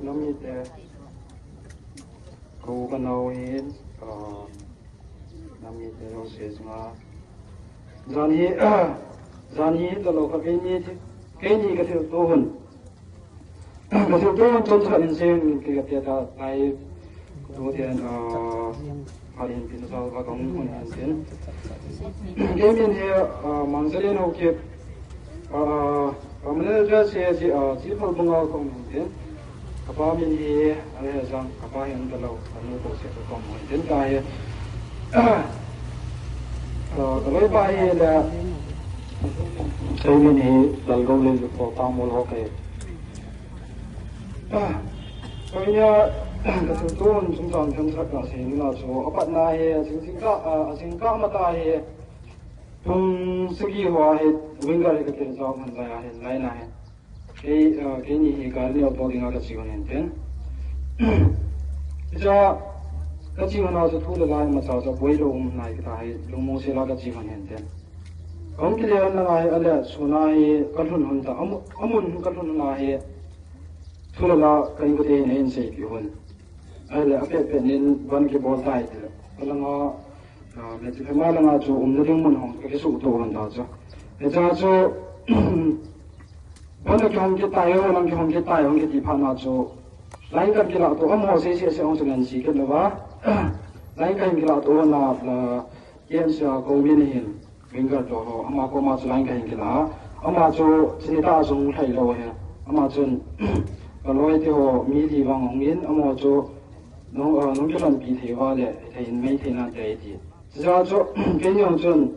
nami te ko kanau hin nami te no se nga zani to lo ka ke ni ka thil to hun ka thil to hun chon sa in sen ke ka ta ai to tian halin pin sa ka kong hun an sen ke min he mangzale no ke Pamela just says, "People bunga kong din." Kapag hindi ay sang kapag yung dalaw ano to siya kong din kaya. Kalau bayi la, saya ini dalgong lagi po tamul hoke. Kaya kesulitan sumsang sumsak nasi ni lah so. Apat nahi singka mata hi. Tung segi hoa he wingar ke terjauh hanzaya he lain he ke ni he karni opo dinga ka siwan enten ja ka siwan aso thula lai ma cha boi lo nai ka he lumo se la ka siwan enten kom ke le na he ala suna he kalhun hun ta amun kalhun na he thula la kai ko te ne se ki hun ala ape pe nin ban ke bol tai te kalanga Nanti kemarin aja umurnya mun ke suatu orang aja. Aja banyak orang kita orang kita di mana aja. Lain kan kita tu amor sesi orang dengan si kan lepas. Lain kan kita tu na yang saya kau binihin. Minggu tu amma kau masuk lain kan kita. Amma tu cerita asal mulai lawa ya. Amma tu kalau itu mili bang ongin amma tu nong kita pilih wale. Ini mesti nanti itu. 자저 개념전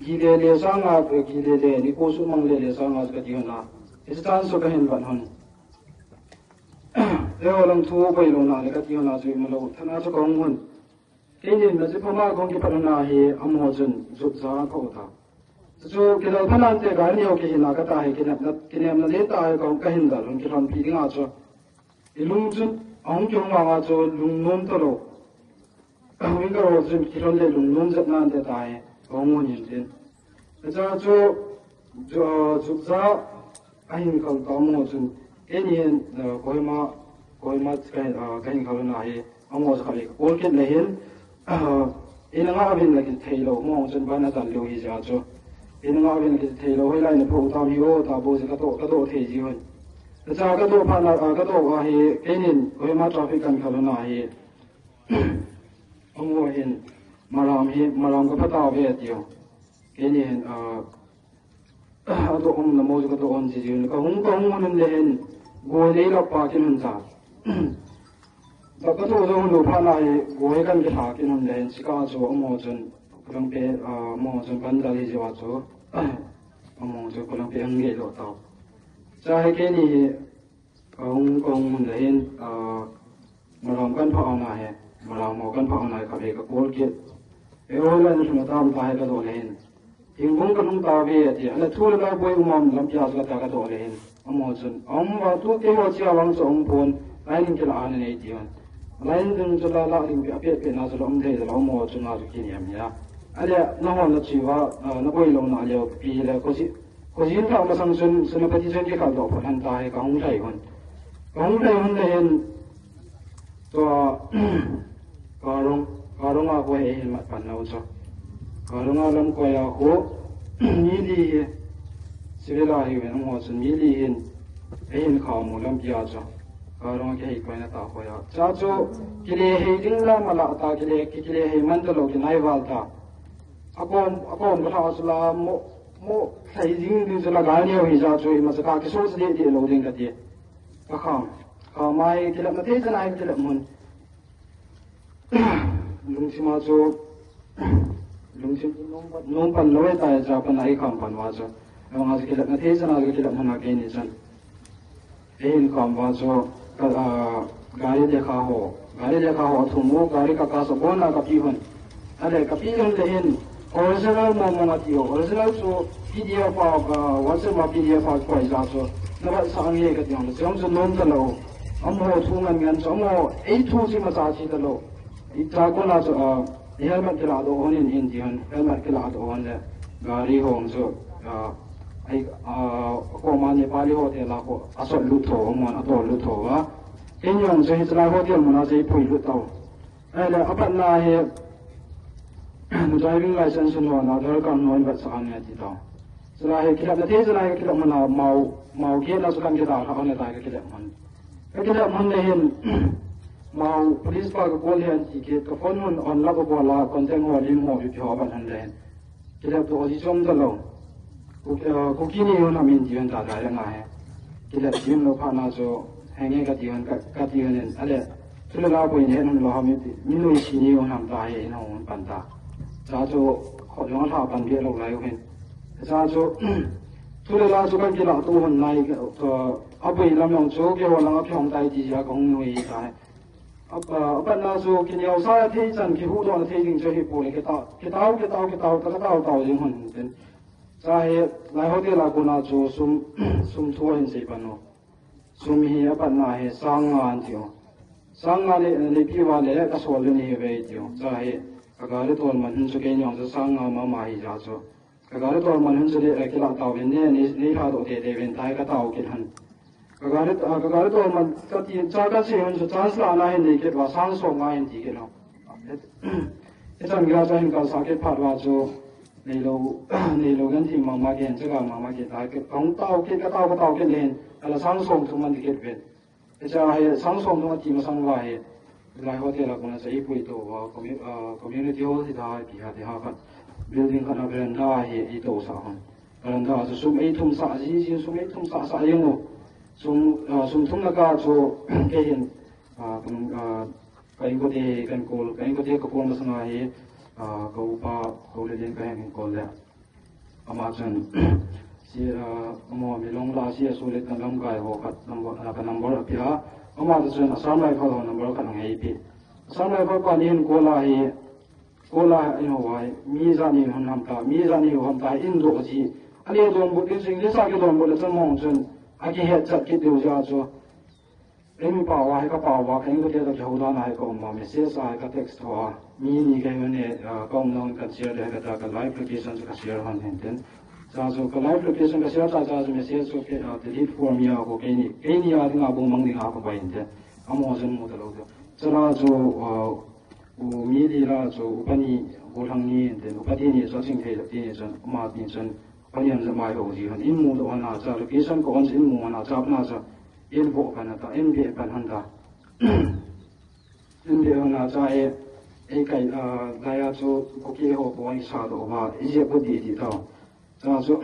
기대례 상아 그 기대례 리고수 망례례 상아 그 디오나 이제 단소가 현반헌 대어랑 투어베로나 내가 디오나 주임으로 타나서 공훈 개념 나지 포마 공기 파나 해 암호전 족자 거다 저 기도 판한테 가니요 기나 가다 해 개념 나레다 해 공가힌다 런기란 비딩아죠 일룽준 엉경왕아죠 룽놈도로 Wingar was in Kironde Lungs at Nanda die, Gomunian. As Zubza, I think called Gomosun, Indian, Goima, kind Kalana, almost like Orchid Lahin, in an oven like a tail of Mons and Banatan Louis Ajo, in an oven like a tail of Hela in the Potamio, Tabos, Gato, Tazion. The Zagato Pana, Gato, Kenin, Goima traffic and Kalana. Ông hiện malam cái phát tao về tiêu, cái này tôi ông là một cái tôi ông chỉ riêng cái ông mình lên ngồi lấy lọc ba cái hình dạng, và cái tôi ông phát này ngồi cái thả cái hình lên chỉ có chỗ ông một chân cái bé một chân bắn ra đi cho chỗ ông một chân cái bé anh nghe lọt tao, cho cái này ông mình lên malam cái phao này malam mau kan phang nai ka be ka kol ke e ola ni thuma tam ta ka do len ingong ka nung ta be ti ala thul la boi umam lam pya ka ta ka do len amo chun wa tu te wa chia wang so pon lai ning kila an nei ti an lai ning chu la la ring be pe na so om the la mo chu na ki ni am ya ala na ho na chi wa na boi lo na leo pi la ko si ta ma sang sun sun pa ti sun ki ka do pon han ta he ka hung thai hon len to karong ako ay matpanaw so karong alam ko ay ako milihin sila hiwin ang mga sun milihin ay hinkamu lang piyaso karong ay ko na ta ko ya chacho kilehe ding la malata kilehe mandalo kinaivalta ako mata sula mo sai ding din sula ganiyo hija cho masaka kiso se de lo ding ka de ka mai kilap na te sana ay kilap mun lungsim ajo lungsim nong pan loe ta ja pan ai kam pan wa jo ang as kilap na the sana kilap hana ke ni san ein kam wa jo ka gari dekha ho thumo gari ka ka so bona ka pi hon ale ka pi hon lehin original mo ma ti original so pdf ka whatsapp pdf ka ja so na ba sa ang ye ka ti hon so so non ta lo amho thungan ngan so mo ei thu si ma sa chi ta lo Itakuna so helmet kila do on in Indian helmet kila do on le gari hong so ai ko ma Nepali ho te la ko asol luto mon ato luto wa cái nhung chơi chỉ là hotel mà nó chơi bùi lụt tàu ai là áp na he driving license nó nó đó còn nói vật sản này thì tàu chỉ là khi làm thế chỉ là khi làm mà màu kia nó sẽ cần cái tàu họ này tại cái làm này hiện màu police pa cái call hiện chỉ cái phone mình on là cái là content hoa lim hoa thì họ bạn hành này cái làm tôi chỉ trong đó lâu cũng kia nhiều là mình chỉ cần trả lại là ngay cái làm chuyện nó phải nói cho hàng ngày cái tiền này ale cho nên là bây giờ nó làm mình nuôi sinh nhiều làm đại nó bán ta giá cho họ dùng thảo bán biệt lâu lại hiện giá cho cho nên là cho cái là tôi hôm nay ở bây làm những chỗ cái họ làm cái hôm nay chỉ là công nuôi cái bạn là cho cái nhiều sao thấy rằng cái hữu đó thấy rằng cho hiệp hội cái tàu những hòn tên sai lại họ thì là cô nào cho sum thua hình gì bạn nó sum hi bạn là he sang ngan này pi vào để cái số lượng này về tiêu sai cái đó tôi mình cho cái nhau cho sang ngan mà mai ra cho cái đó tôi mình cho để cái là tàu bên này hà độ để bên tai cái tàu cái hắn cái đó tôi mình cái tiền cho cái gì mình cho chance là này này cái và sang số ngay thì cái nó cái chân cái cho hình cái sao cái phát vào cho này lâu gần thì mà cái hiện cái mà cái tại cái công tàu cái lên là sang số chúng mình cái về cái cho hay sang số chúng mình chỉ mà sang vài lại họ thì là cũng là sẽ bùi tổ community hall thì đã bị hạt thì họ phát building khá là veranda thì tổ sao veranda cho sum ấy thùng xả gì sum ấy thùng xả riêng rồi sum thùng là cả cho cái hiện cái có thể có mà sang này câu ba câu lên cái hàng câu lẹ Amazon si mo mi long la si su le tan long kai ho khat number pia Amazon asam lai phalo number kan ngai pi asam lai phalo pa ni hin ko la ino wai mi za ni hon ta in do ji ali do bu tin sing sa ke do bu le tan mong chen a ki het chat ki du ja cho em pa wa hai ka pa wa kan ko te da jau da nai ko ma message ai ka text wa mi ni cái này công nông cái share để cái ta cái live application cái share hoàn thành đến sao số cái live application cái share sao message số cái delete form ya có cái này à thì ngã bung mang đi ngã có vậy thế Amazon một lâu rồi cho là số mi đi là số pani bộ thằng ni đến pani ni số sinh thế thì ni số mà ni số pani em sẽ mai hồ gì hơn in mua đồ ăn nào cho location có in mua nào cho nào cho in bộ cái nào ta in bị cái hàng ta in bị nào cho cái đại cho quốc gia họ có anh sao đó mà ý nghĩa bất đi thì tao cho số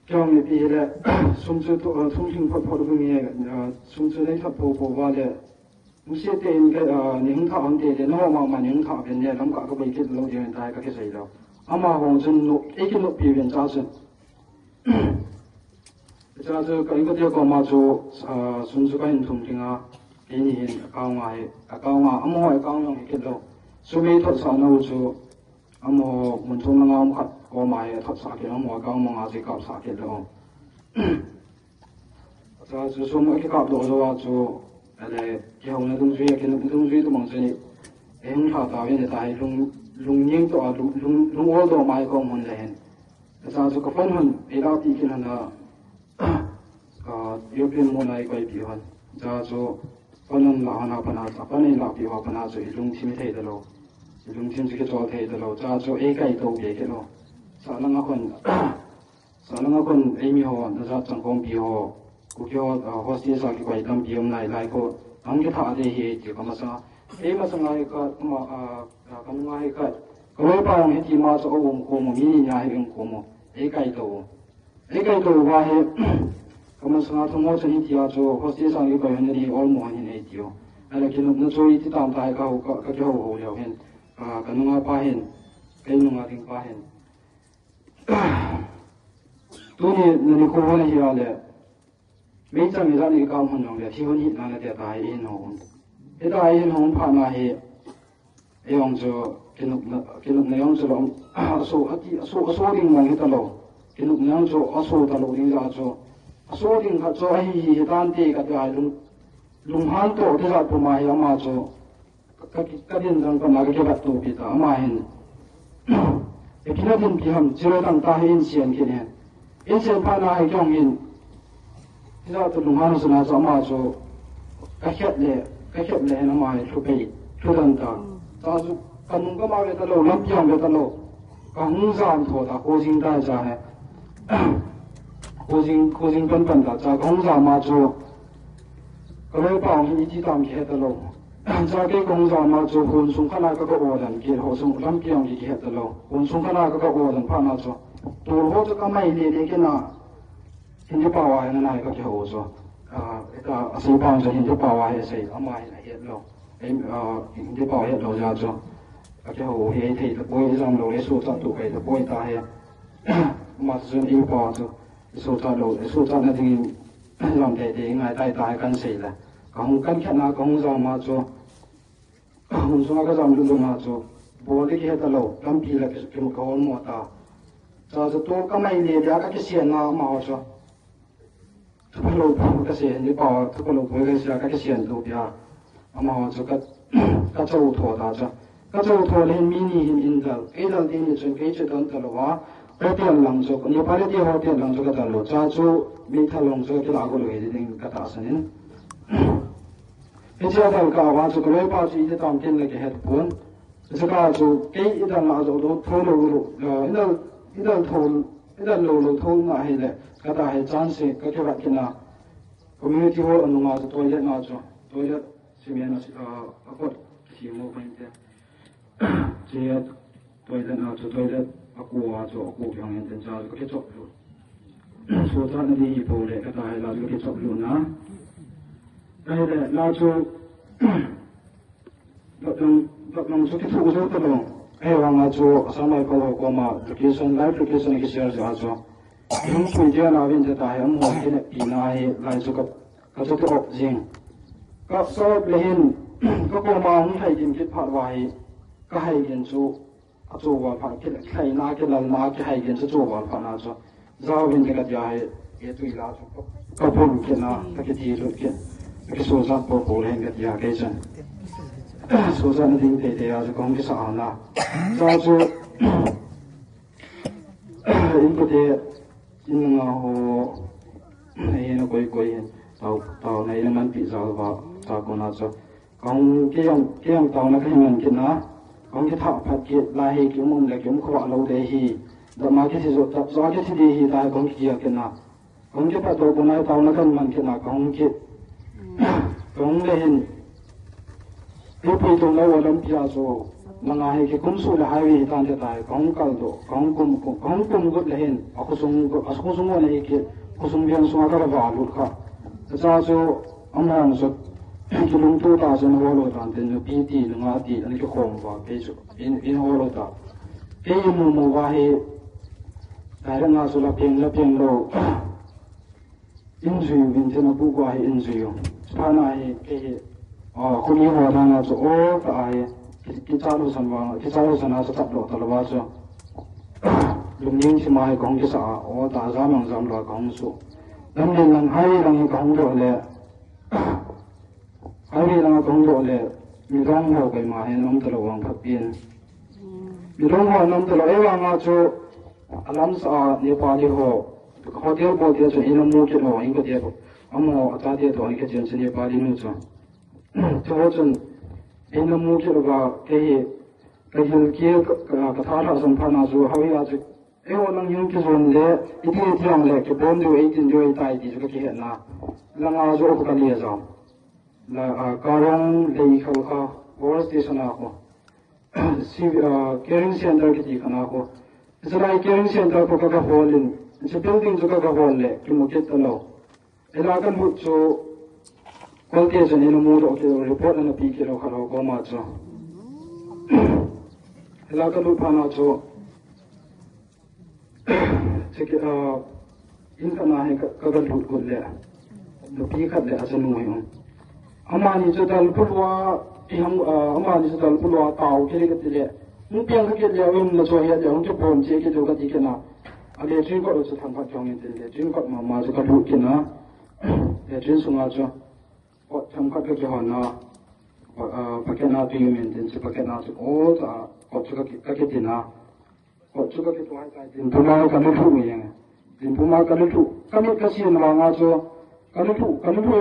trong này bây giờ sum số thông tin phát phát được nghe sum số này phát bộ vào để một số tiền cái những thảo anh để nó mà những thảo bên này làm cả cái bài kết lâu hiện tại cái gì đó ama hong chân nó cái nó biểu hiện ra chân cho cái cái có mà cho sum số cái thông tin à cái này cao ngay amo hay cao nhung cái đó số mấy thoát sao nào cho amo mình trong năng amo khát có mai thoát sao cái amo cao mà ngã gì cao sao cái đó cho số mấy cái cao đó cho là cái hôm nay đông duy đó mang cho em thảo tạo hiện tại lung nhiên to lung ô đó mai có muốn lên cho cái phần hơn cái đó thì cái là European môn này quay biểu hơn cho phần là họ phần nào phần này là biểu họ phần nào rồi lung chim thấy được rồi lung chim cái chỗ thấy được rồi cho cái đầu cái đó sao nó còn em họ nó ra trong công biểu họ cũng cho họ sẽ sang cái quay đam biểu này lại có anh cái thà thì chỉ có mà sao em mà sang này có mà cái ngay cái bao nhiêu thì mà cho ông cô mà mình nhà hay ông cô mà cái đầu và 그러면 상하통 모션이 디아죠 호스티상 이거 현들이 얼마나 해지요. 알아기는 너저희 뒤담 다 가고 가고 오려 hen 가능하 바hen 배능하 딩 바hen 돈이 너희 고원에 해야래 매장에 자리 가면 정도 티원이 나는 데 다인 혼 에다인 혼 파나해 영저 기능 내용처럼 소딩만 했다로 기능 내용저 어소다로 인자죠 số tiền khát cho ai đan tê cái cái lùng han tổ thế sao mà hay mà cho cái điện rằng có mà cái bắt tổ bị ta mà hen cái kia điện bị ham chỉ đang ta hen xiên cái này hen xiên pa na hay trong hen thế sao tụi lùng han nó mà cho cái khép lệ nó mai thu bị thu đần ta ta su cần có mai ta lâu lắm giang về ta lâu không giảm thổ ta cố sinh đại gia hè cố sinh phân ta cha không giảm mà cho cái này bảo mình chỉ làm cái ta lâu cha cái không giảm mà cho hôn sung khana cái ổ đàn kia hồ sung lắm giang cái ta lâu hôn sung khana cái ổ đàn pha na cho tôi hồ cho cái mai lệ cái na hiện tại bảo ai này cái hồ cho cái sự bảo cho hiện tại bảo ai sẽ amai là hiện lâu em hiện tại bảo hiện lâu ra cho cái hồ hiện thì tập bơi rằng lâu lấy số chặt tụ cái tập bơi ta hè mà dân yêu bảo cho số chặt lâu số chặt là thì làm thế thì ngày tai tai căn sĩ là không căn khát nào không rằng mà cho không số cái rằng luôn mà cho bố đi cái ta lâu làm gì là cái một câu một ta cho tôi cái này thì đã cái xe nào mà choทุกโลกก็เสียนที่ปอทุกโลกก็เสียก็เสียนรูปยาอามาจะก็จะอุทธรณ์จ้ะก็จะอุทธรณ์เห็นมินิเห็นอินเดลไอ้เดลที่นี่จนกี่จุดนั้นตลอดว่าเราเปลี่ยนหลังจากนี่พอเราเปลี่ยนหลังจากตลอดจ้าจูมีทางหลังจากที่เราก็เลยดิ้งก็ตัดสินเฮ้ยเจ้าเดลก็ว่าจะก็เลยพอจะอีกตามที่เราเห็นผลจะก็จะกี่อีเดลเราจะโดนทุ่งลูอีเดลทุ่งอีเดลโลทุ่งน่ะเห็นเลยก็ได้ให้จันสิก็แค่ว่ากินนะ community hall อันนู้นจะtoilet น่าจะ toilet สิ่งนี้น่าจะก็ที่โมเป็นเจ้า toilet น่าจะ toilet กูว่าจะกูอย่างนี้จะก็แค่จบluônส่วนท่านนี่พอเลยก็ได้เราก็แค่จบluônนะได้เลยเราจะเราสุดที่ถูกสุดตลอดเฮ้ยว่าเราจะสมัยก่อนก็มา location live location ที่เชื่อจะ yung pwede na rin sa tayo mo pinay lai so ka so to jing ka so lehin ka ko ma hung thai jin kit phat wai ka hai gen chu a chu wa pha kit khai na ke lal na ke hai gen chu wa pha na so za win ke la ja hai e tui la chu ka phun ke na ka ke ti lu ke ka so za po ko hen ke ya ke jan so za na ding te te ya ko ngi sa na za chu in ko te in nga ho này nó quay tàu này nó mang bị giàu vào tàu còn nào cho còn cái tàu nó cái mình kia nó còn cái thảo phát kia là hay kiểu mông là kiểu khó lâu để hi đó mà cái gì rồi do cái gì hi tại còn kia kia nó còn cái tàu còn này tàu nó cái mình kia nó còn lên lúc bây giờ nó làm gì rồi mà ngay cái công sự là hai vị tan thế tại công cầu độ công công gốc lên ở khu sung này cái khu sung viên sung cái vào luôn cả cho cho ông nào rồi cái lung tu ta cho nó vào tan thì nó bị đi nó ngã đi anh cái khom vào cái chỗ in vào ta cái mù vào tại đó ngã số là phiền lô in duy viên thế nó bu vào in duy pha này cái khu mi hoa thang ngã số ô tại cái cháu san asa tập lộ tao vào cho lúc nhìn xem mai con cái sao ở ta ra mang làm lo con số năm nay lần hai lần con rồi lệ hai lần con rồi lệ mình rong hồ cái mà hay nắm tao vàng phát tiền mình rong hồ nắm tao ấy vàng cho làm sao đi qua đi hồ hotel bao nhiêu cho in mua cái hồ in cái gì ông họ ta đi thôi cái chuyện đi qua đi nữa cho cho in mua cái là cái hình kia cái tháo ra sản phẩm nào rồi hay là rồi ấy họ đang dùng cái gì để ít thì làm lại cái bốn điều ấy thì rồi tại thì cái hiện là nào rồi cái gì rồi là carong lấy khâu work station nào caring center cái gì nào có cái caring center có cái hall in cái building cho cái hall này cái một cái tàu ấy là cái một chỗ quality này nó mua được cái report nó bị cái nó khảo có mà cho là cái lúc nào cho cái in cái này cái lúc của lệ lúc bị cái lệ sẽ nuôi không amani cho dal pulwa iham amani cho dal pulwa tao cái cái lệ muốn piang cái lệ em là cho hiện giờ không cho bom chế cái chỗ cái nào ale chuyên có cho thằng phát trong những cái chuyên có mà cho cái lúc kia nó để chuyên sung cho thằng phát cái họ nó pakai na tu yumin din si pakai na tu ta cho cái tin na cho cái tuai tai tin puma ka lu thu yang tin puma ka lu thu kami kasi na nga cho cái lúc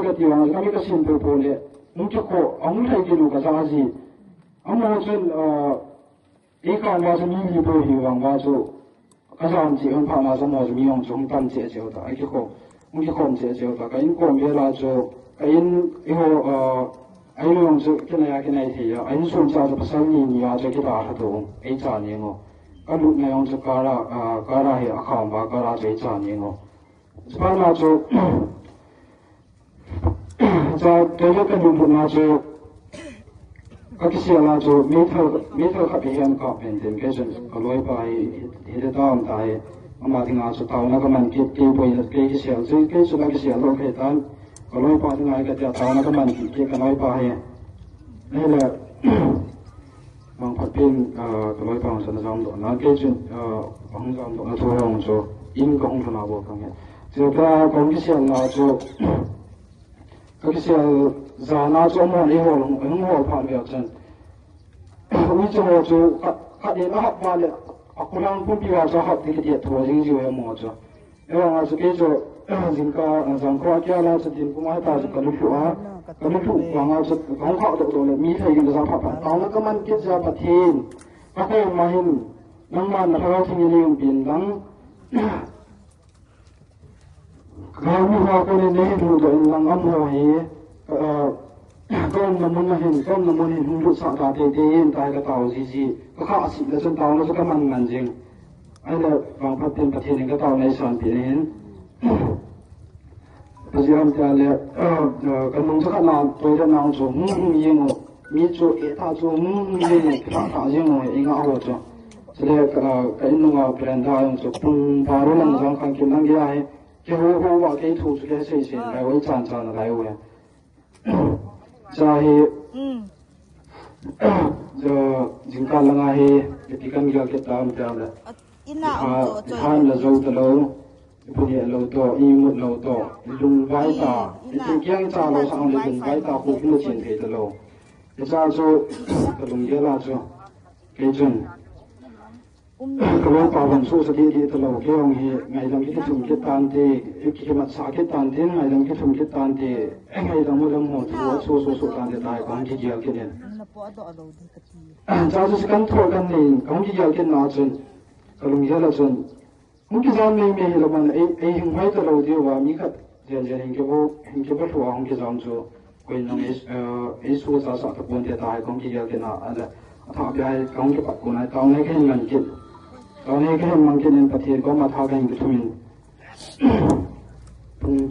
cái tiêu hàng cái cái xin bố lệ nung cho cô ông thấy cái lúc cái sao gì ông nói chuyện ý con vào trong những bố hiểu bằng vào chỗ cái sao chỉ ông phàm vào trong một trong những trong tâm chế chế đó cái cô ông cái con chế chế đó cái in con về là chỗ cái in ai dùng chỗ cái này thì anh xuống sao cho pasal ni ya cho cái đó thôi ấy trả nhiều ngô cái lúc này ông cho cả là hệ account và cả là chế trả nhiều ngô sau đó chỗ cho tôi cho cái lúc nào chỗ các cái xe là chỗ mấy thợ khách hàng có bên trên cái chuyện có lối bài hiện tại tại mà thì ngài số tàu nó có mình cái bây giờ cái xe cái số cái xe lối cái tan có lối bài thì ngài cái tàu nó có mình cái lối bài hay là bằng phát pin cái lối bài sản phẩm đó nó cái chuyện bằng sản phẩm nó thôi không chỗ in công cho nó bộ cái này rồi cái cái xe là chỗ cái xe giờ nó cho mọi người hồ phản biểu chân, ví dụ cho các địa nó học vào là học năng cũng bị vào cho học thì cái địa thua riêng riêng em một cho, em là cái chỗ riêng qua kia là sự tình cũng ai ta sẽ cần lúc vào ngao sự không họ độ là mi thầy cái giáo pháp tao nó có mình kết ra bát hin, các em mà hin năng man là theo sinh liên biển năng cái mi hoa cái này hình rồi năng âm hồi con là muốn hình hung lụt sạ thì hiện tại cái tàu gì có khá xịn là trên tàu nó sẽ có mặn ngàn riêng ai là vàng phát tiền những cái tàu này sản品hiện bây giờ thì là cái mông sẽ nào tôi sẽ nào chỗ riêng rồi mi chỗ ta chỗ riêng thả riêng rồi anh ngáo rồi cho là cái nông brand đó chỗ bung 바로 năng giống càng kiếm năng cái cái hồ vào cái thủ cái xây dựng cái với chán là lại rồi giờ giờ chúng ta là ngày thì cần nhiều cái tạm theo là than là dầu từ lâu bây giờ lâu to một lâu to dùng vải ta thì kiêng cha lâu sang là dùng vải ta cũng không tiền thế từ lâu bây giờ cho cái dùng cái là cho cái chân cái lối vào phần số sẽ đi từ lâu cái ông ngày làm cái dùng cái tan thì cái mặt xả cái tan thì ngày làm cái dùng cái tan thì ngày làm một lần một số tan thì đại cũng chỉ nhiều cái này cha cho cái thổi cái này cũng chỉ nhiều cái nào chân cái dùng cái là chân không cái zaman này là bạn ấy hình phải từ lâu điều và mình cái hình cái bắt đầu không cái zaman cho cái nó ấy số sa tập quân thì đại cũng chỉ nhiều cái nào là thằng cái không cái bắt quân này tao này cái mình cái tao này cái mình cái nên bắt hiện có mà thằng cái cái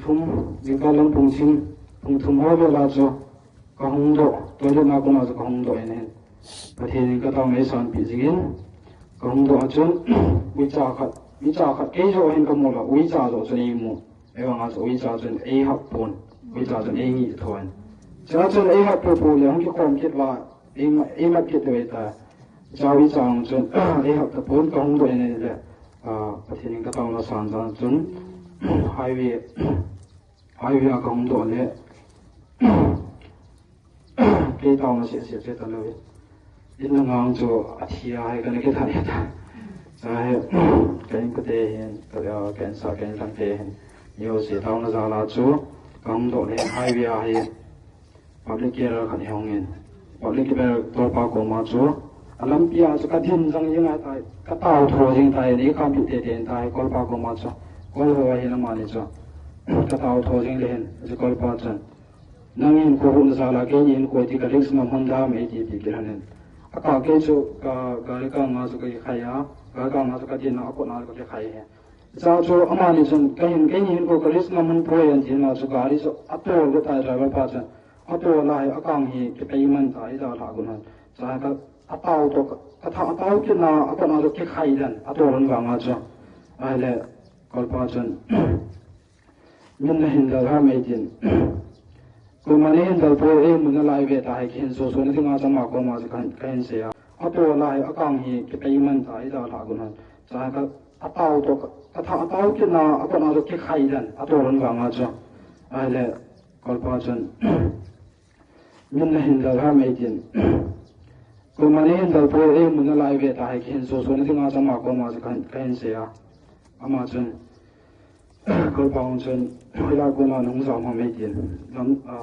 thùng những cái lồng thùng hoa về là cho có hung độ tôi cho nó cũng là có hung độ này bắt hiện cái tao này sản bị gì có hung độ chứ bị trả khát cái chỗ hình công một là uy trả rồi cho nên một em bảo là uy trả cho A học bốn uy trả cho A nhị thôi cho nên A học bốn là không có quan kết là A mất kết vậy ta cho uy trả cho A học tập bốn có hung độ này là bắt hiện cái tao là sản ra cho highway có hung độ này cái tao nó sẽ tao nói ít là ngang cho thia hay cái này cái thằng này cái cái hiện cái sao cái thằng hiện nhiều sự tao nó ra là chú công độ này hai vị ai public kia là cái hông in public kia tôi bảo cô mà chú làm bia cho cái thiên rằng như ngay tại cái tàu thua riêng tại này không bị tiền tại cô bảo cô mà chú cô hỏi hiện mà này chú cái tàu thua riêng lên cho cô bảo chú năng in cô cũng ra là cái in cô thì cái risk nó không đam mấy thì cái này cái chỗ cái mà chỗ cái khai á cái mà chỗ cái tiền nó có nó cái khai hè sao chỗ ông anh chun cái hình của cái risk nó mình phơi anh thì nó chỗ cái chỗ auto cái tài driver pa chun auto lại account hi cái payment tại đó là cũng là cái auto cái nó có nó cái khai lên auto lần vào mà cho ai là cái pa chun mình là hình là mấy tiền cô mà nên đầu tư em muốn lại về tại hiện số nó thì ngã cho mà cô mà cái hiện sẽ auto lại account hi cái payment tại đó là cũng là cái auto cái nó có nó cái khai lên auto lần vào mà cho ai là cái pa chun mình là hình là mấy tiền cô mà nên đầu tư em muốn lại về tại hiện số nó thì ngã cho mà cô mà cái hiện sẽ ama chun Kalau pangsun hilang guna nung zam hamai din,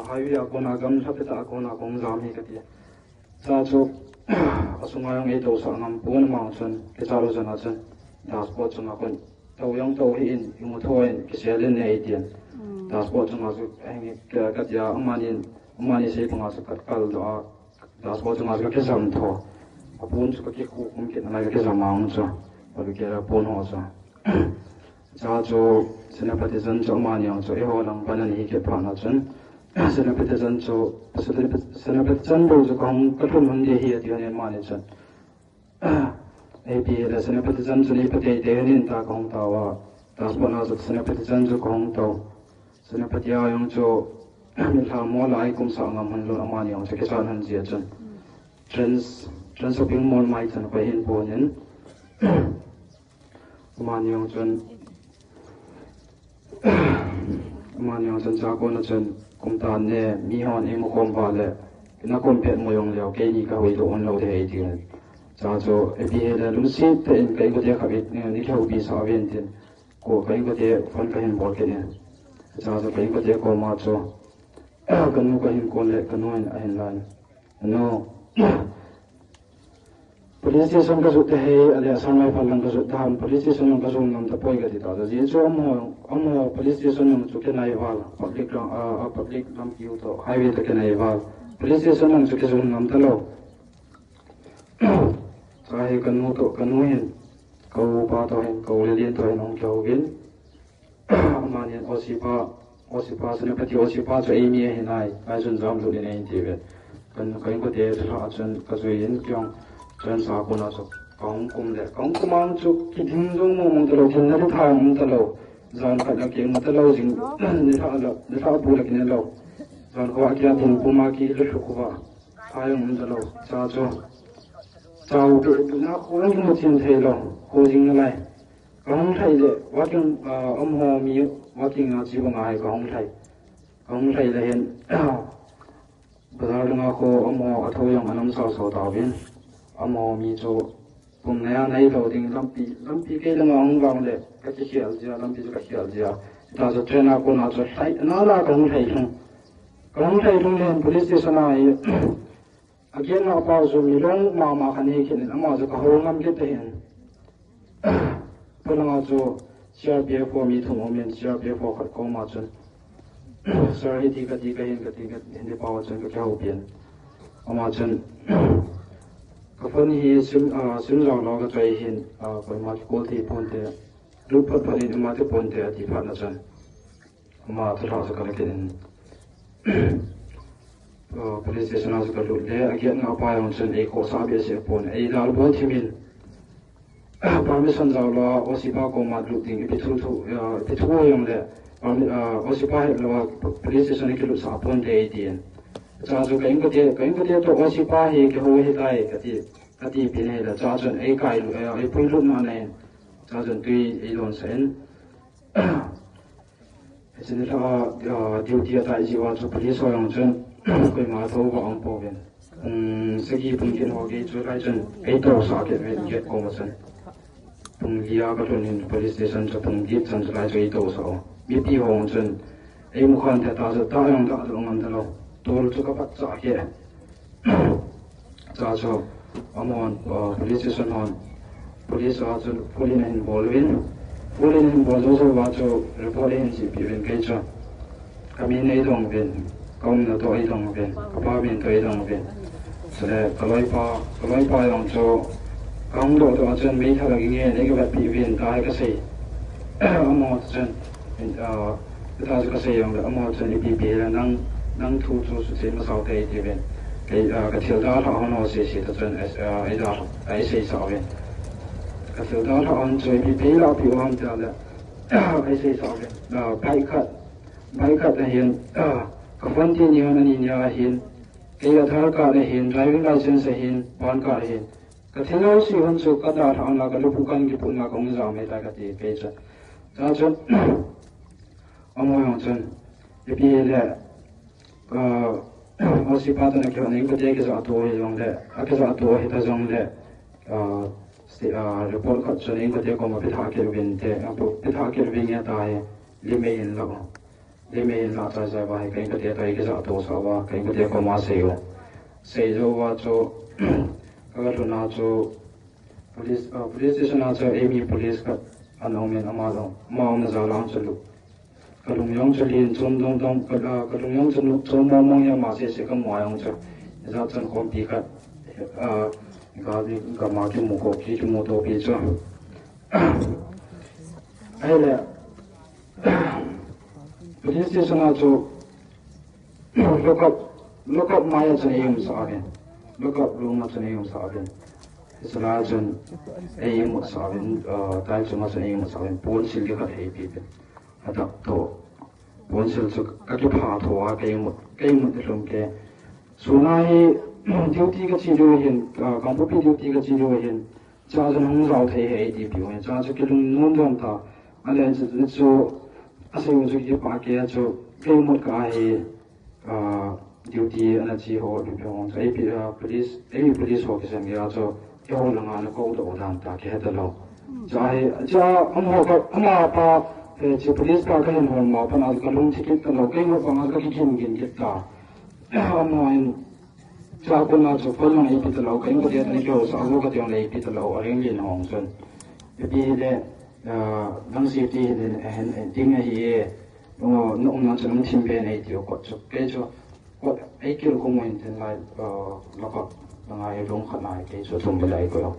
highway guna gam sapita guna gong zam hi kati. Satu asungayang itu sangat pun mangsun kecalu janasan dashboard janakan tahu yang tahu hin imutoin keselin ni idian dashboard janasu kat ya amani sih pengasuk kat kal doa dashboard janasu kesam to apun suka kiku mungkin anak kesam mangsun baru kira pun hosa. Satu senapati zanjo amani yang so eholang banan hi kepan ajan. Senapati zanjo senapati zanjo so kong katun hundi hi atihan mani jan. Ebi la senapati zanjo ni pati dehanin ta kong tawa. Dashboard na senapati zanjo kong taw. Senapati ayong so milha mola ay kum sa ngam hanlo amani yang so kesan hanji ajan. Shopping mall mai jan ko hin ponin. Amani yang jan Amani yang jan jago na jan kumtaan ne mihon emo kompa le ina kompet mo yung leo kay ni ka hui doon lo de itin jago ebi le lusi te in kay ko de kabit ni ka ubi sa avin tin ko kay ko de fan ka hin bol ke ne jago kay ko de ko ma cho kanu ka hin ko le kanu in ahin lan no police station ka sute he ale asamai phalang ka sute han police station ka sum nam ta poi ga dita da je so amo police station nam chu ke nai wal public lam ki to highway ta ke nai wal police station nam chu ke sum nam ta lo sa he kanu to kanu hin kau pa to hin kau le lien to hin ong kau gin amani osipa senapati osipa cho emi he nai ai sun jam lu ni nei ti ve kan ko te sa chun ka zui yin kyong 전 사고나서 강kumle 강kumang chu kidingdong mo mong talo tin na tha mong talo zan khala king talo jing ni tha bula kin lo zan ko akya tin kuma ki lu khu ba ayong mong talo cha cho chau de na ko ng mo tin the lo ko jing lai kong thai le waking ho mi waking a ji bang ai kong thai le hen bazar nga ko amo athoyong anam sa so ta bin amo mi cho pum na nai lo ding lampi ke la ngong long le ka chi hial ja lampi ka hial ja ta so trena ko na so sai na la kong thai thung len police station ai again na pa so mi long ma khan he khin ama so ka ho ngam ke te hen ko na so CRPF ko mi thum omen CRPF ko khat ko ma chun sir he ti ka hin de pa wa chun ka ho pian ama chun Kapani hi sim rao lo ka trai hin koi ma ki kol ti ponte lupat pani ma ti ponte ati phat na chan ma tu ra sa ka ke den police station as ka lu le again na pa yon chen e ko sa be se pon e la bo ti min permission rao lo osipa ko ma lu ting pi thu yong le osipa he lo police station ki lu sa pon de ti cha chu kain ko te to osipa he ke ho he dai kati pin he la cha chun ai kai lu ai pui lu na ne cha chun tui ai lon sen sin tha duty ta ji wa chu police ho yong chun koi ma tho ba ang po ben sagi pun kin ho ge chu lai chun ai to sa ke me ge ko ma san pung lia ka chun in police station chu pung gi chan chu lai chu ai to sa mi pi ho chun ai mu khan ta ta yong da lo ngam da lo tol chu ka pat cha ke cha cho amon police station on police a chu police in bol zo wa chu report in ji pi ben ke cha kami nei dong ben kom na to ai dong ben ka pa ben to ai dong ben sele kaloi pa yong chu kang do to chen mei tha la nge nei ka pi ben ta ka sei amon chen ta ka sei yong amon chen pi pi la nang thu chu su chen ma sao te ti ben cái thiếu đó họ nó sẽ thật sự ấy đó ấy sẽ sao vậy cái thiếu đó họ chơi bị phí lao phiếu không cho là ấy sẽ sao vậy bay cắt là hiện cái phần tiền nhiều là nhìn là hiện cái thar card là hiện driving license là hiện pan card là hiện cái thiếu đó sự hơn số cái đó họ là cái lúc bukan cái phụ là công giáo mấy ta cái gì cho cho ông nói rằng cái gì là osipa ta na kyo ning ko te ke za to yong le a ke za to he ta jong le report khat chen ing ko te ko ma pi tha ke bin te a pu pi tha ke bin ya ta he limein la cha cha ba kai ka te tai ke sa to sa ba kai ka te ko ma se jo wa cho ka lu na cho police station na cho AB police ka anomen amalo ma na za lang chalu ka lung yong chalin chom dong dong ka lung yong chun chom mo mo ya ma se ka mo yong cha za chan ko pi ka ka ma ki mo ko ki mo to pi cho ai le police station na cho look up maya chan aim sa again look up room na chan aim sa again isla chan aim sa again tai chan chan aim sa again pon sil ka thei pi pe adak to pon sil chu ka ki pha tho a ke mo de lum ke sunai duty ka chi ro hin ka pu pi duty ka chi ro hin cha chan hung rao thei he di pi we cha chu ki lung non dom ta ale chu asing chu ki pa ke chu ke mo ka he duty ana chi ho du pyong ai police ho ke sam ya cho yo la nga na ko do dan ta ke da lo cha am ho ka ama pa chi police ka ka ho ma pa na ka lung chi ke ta lo ke mo pa nga ka ki kin gin ke ta ama in cha ko na cho ko long ai pi ta lo ke ngo de ta ni ko sa ngo ka tiong le pi ta lo a reng yin hong sun bi de dang si ti hen ding a hi no na chang thim be nei ti ko chu ke chu ko ai kil ko mo in ten lai la ka ngai long khat nai ke chu thum be lai ko yo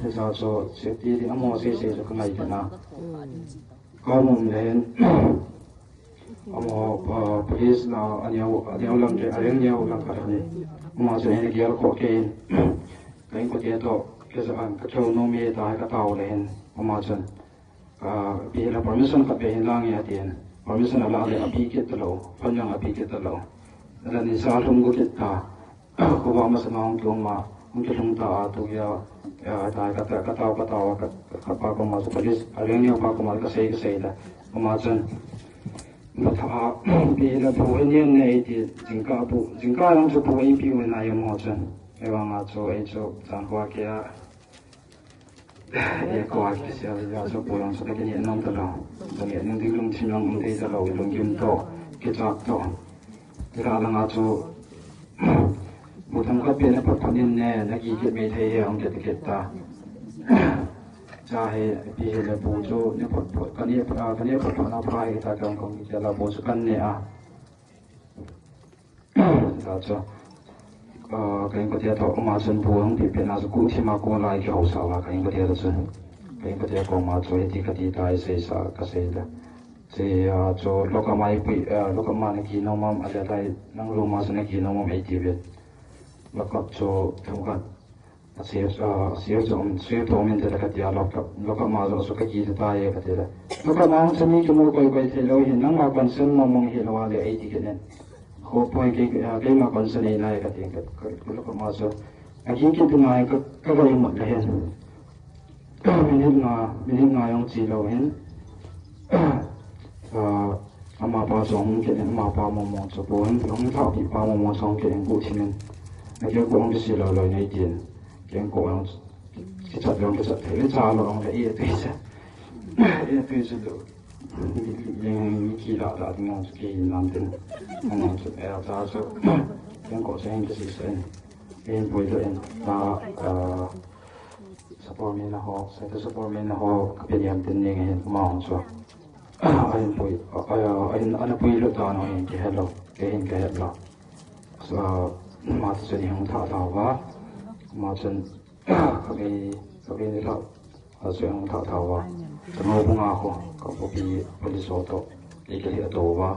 thế sao cho sẽ đi thì amo sẽ cho cái này thế nào có một lần amo police là anh nhau làm cái anh nhau làm cái này amo sẽ anh kia có cái có tiền đó cái sao anh cái chỗ nó mi ta cái tàu lên amo chân bị là permission cái bị lang ya tiền permission là lại bị cái tàu phân yang bị cái tàu là ni sao không có cái ta có vào mà sang ông mà ông cái ông ta tu ya ta ka tao ka pa ko ma police aleng ni pa ko ma ka sei da ma chen ma tha bi la bu hen nei ti jingka yang chu bu ai pi wen na yo ma chen e wa nga cho ai cho chan hwa ke ya e ko a ki sia ya cho bu yang so ke ni nam ta la da ni ning ding lung chin yang um te ta lo lung yum to ke cha to ra la nga cho một thằng cấp biệt là một thằng niên nè là kỳ kiện mấy thầy ông kiệt ta cha hay bị là bố cho nếu một cái này một nó phải ta trong công việc là bố cho căn nè đó cho cái có thể thọ mà chân bố ông thì bên nào cũng chỉ mà cô lại cái hậu sao là cái có thể là chân cái có thể có mà cho thì cái gì tai xây sa cái xây là thì cho lúc mà này khi nó mà ở đây năng lượng mà này khi nó mà mấy tiêu biệtแล้วก็โจทำกันเสียจอมเสียตัวมันจะได้กันเดียวแล้วก็มาเราสุขกีจะตายกันเดียวแล้วก็มาสมัยก็มาไปเที่ยวเห็นนั่งมากันเส้นมองเห็นว่าเลยไอ้ที่กันเนี่ยเขาไปกี่มากันเส้นไหนกันเดียวแล้วก็มาสุไอ้ที่กินที่ไหนก็ไปหมดเลยเห็นไม่เห็นงายองจีเราเห็นอามาปาสองเกณฑ์มาปามองจะบอกเห็นหลงท่าปีปามองสองเกณฑ์กูที่นั่นไอ้เจ้าของที่สิเราเลยในเดียนเจ้าของที่จัดลงที่จัดเทเลชาลงเลยตัวสิดูยังมีกีฬาที่งานสกีนั่นเองงานสุดจ้าสุดเจ้าของเส้นที่สิเอ็นปุยตัวเอ็นตาสปอร์ตเมนฮอใส่ตัวสปอร์ตเมนฮอเป็นยังเป็นยังไงมองสุดไอ้ปุยอันปุยลุตาหน่อยแค่เราแค่เห็นแค่เรามาจนยังท่าทาวะมาจนเขาเป็นนี่เราจนยังท่าทาวะแต่เราบุงอาเขาเขาบุบีผลิตโซโต้อีกเรื่องตัววะ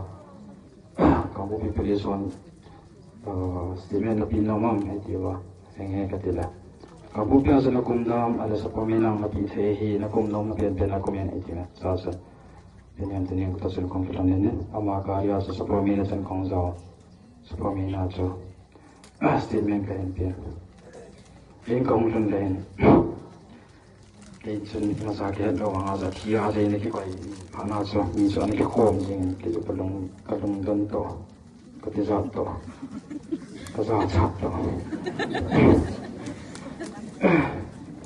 เขาบุบีผลิตโซนสติเมนปีน้องมั่งไอ้ที่วะยังไงกันทีละเขาบุบีอาจจะนักกุมน้ำอะไรสักประมาณนั้นนับปีเทหีนักกุมน้องเป็นนักกุมยันไอ้ที่นะซาสเป็นยังที่นี่ก็ต้องส่งของฟิลน์เนี่ยอามาการยาสักประมาณนั้นของเราสักประมาณนั้นจ้ะstatement ka rin piya. Yung kamulan rin. Kaya sun masakit lo ang asa tiya sa ini kay panaso minsan ni kom jing kito kalong don to katizat to kazat to.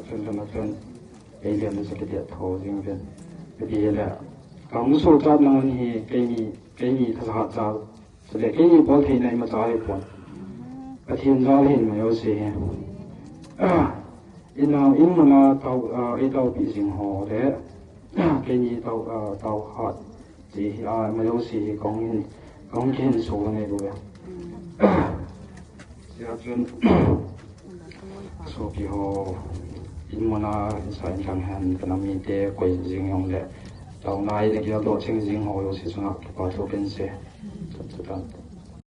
Sun na sun alien sa kiti at ho jing ben. Jadi la Kamu so chat nangan hi kemi thasa cha sele kemi bol thei nai ma cha he pon pathian zal hin ma yo se he ina imana tau pi jing ho de kemi tau hat ji ma yo se kong hin so ne lo ya ya chun so ki ho imana sa in kan han kanami te ko jing yong le tao nai le kia do ching jing ho yo si suna pa to pen se